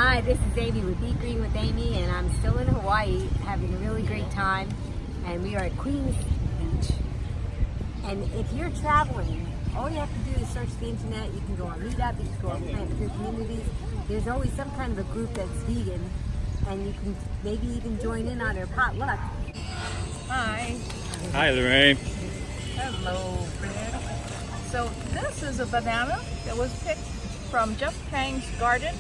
Hi, this is Amy with Eat Green with Amy, and I'm still in Hawaii having a really great time. And we are at Queens Beach. And if you're traveling, all you have to do is search the internet. You can go on Meetup, you can go on Plant Food Communities. There's always some kind of a group that's vegan, and you can maybe even join in on their potluck. Hi. Hi, Lorraine. Hello, Fred. So this is a banana that was picked from Jeff Pang's garden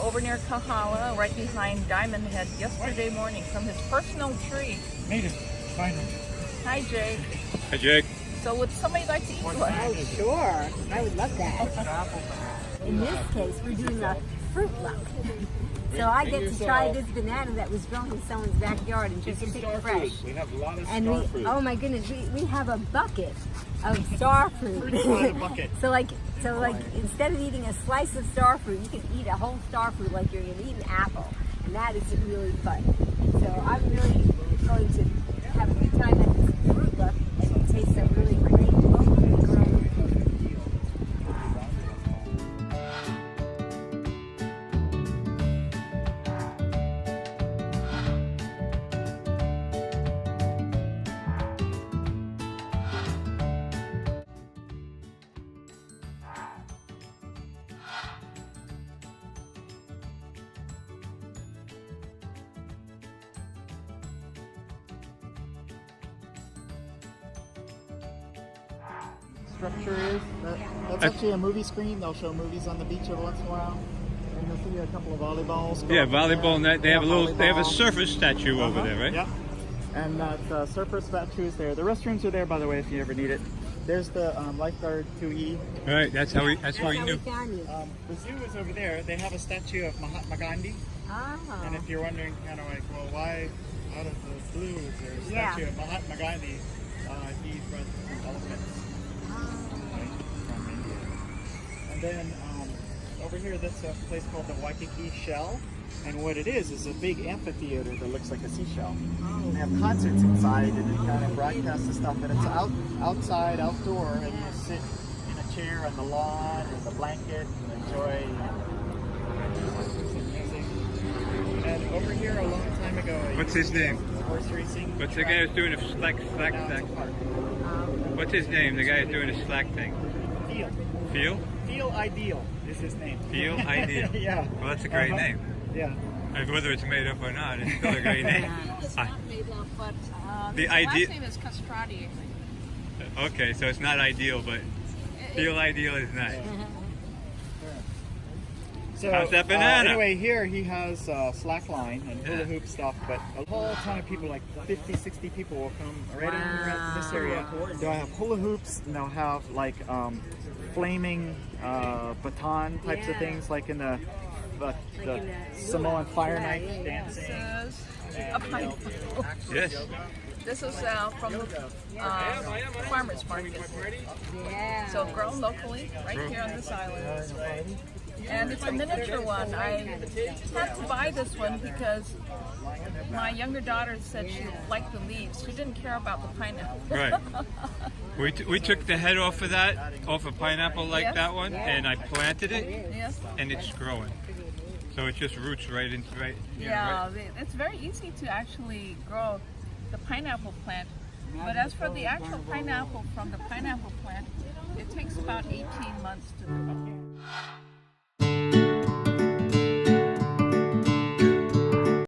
over near Kahala, right behind Diamond Head, yesterday morning from his personal tree. Made it, finally. Hi, Jake. Hi, Jake. So would somebody like to eat one? Oh, sure. I would love that. In this case, we're doing a fruit luck. So I get to try this banana that was grown in someone's backyard and just picked fresh. We have a lot of And star fruit. oh my goodness, we have a bucket of star fruit. bucket. So like instead of eating a slice of star fruit, you can eat a whole star fruit like you're gonna eat an apple, and that is really fun. So I'm really going to have a good time at this fruit luck, and it tastes like really great locally grown food. Structure is that's actually a movie screen. They'll show movies on the beach every once in a while, and you'll see a couple of volleyballs. Yeah, volleyball net. They have a little. They have a volleyball. surfer statue over there, right? Yeah, and that surfer statue is there. The restrooms are there, by the way, if you ever need it. There's the lifeguard 2E. Right. That's how we. That's how we we knew. found you. The zoo is over there. They have a statue of Mahatma Gandhi. Oh. And if you're wondering, kind of like, well, why out of the blue is there a statue of Mahatma Gandhi? He brought some elephants. From India. And then over here, that's a place called the Waikiki Shell. And what it is a big amphitheater that looks like a seashell. And they have concerts inside, and it kind of broadcasts the stuff. And it's outside, outdoor, and you sit in a chair on the lawn and the blanket and enjoy some music. And over here, a long time ago, What's his name? horse racing. What's the guy who's doing the slack thing? What's his name? The guy who's doing the slack thing. Feel. Feel? Feel Ideal is his name. Feel Ideal. Yeah. Well, that's a great name. Yeah. Whether it's made up or not, it's still a great name. It's not made up, but The his idea- last name is Castrati, I think. Okay, so it's not ideal, but Feel Ideal is nice. So, How's that banana? Anyway, here he has slack line and hula hoop stuff, but a whole ton of people, like 50, 60 people will come right around this area. They'll have hula hoops, and they'll have like flaming baton types of things, like in the Samoan fire night dancing. This is a pineapple. Yes. This is from farmer's market. Yeah. So grown locally, right here on this island. And it's a miniature one. I had to buy this one because my younger daughter said she liked the leaves. She didn't care about the pineapple. Right. We took the head off of that, off a pineapple like Yes. that one, and I planted it, Yes. and it's growing. So it just roots right into right. You know, Yeah, right. it's very easy to actually grow the pineapple plant. But as for the actual pineapple from the pineapple plant, it takes about 18 months to grow.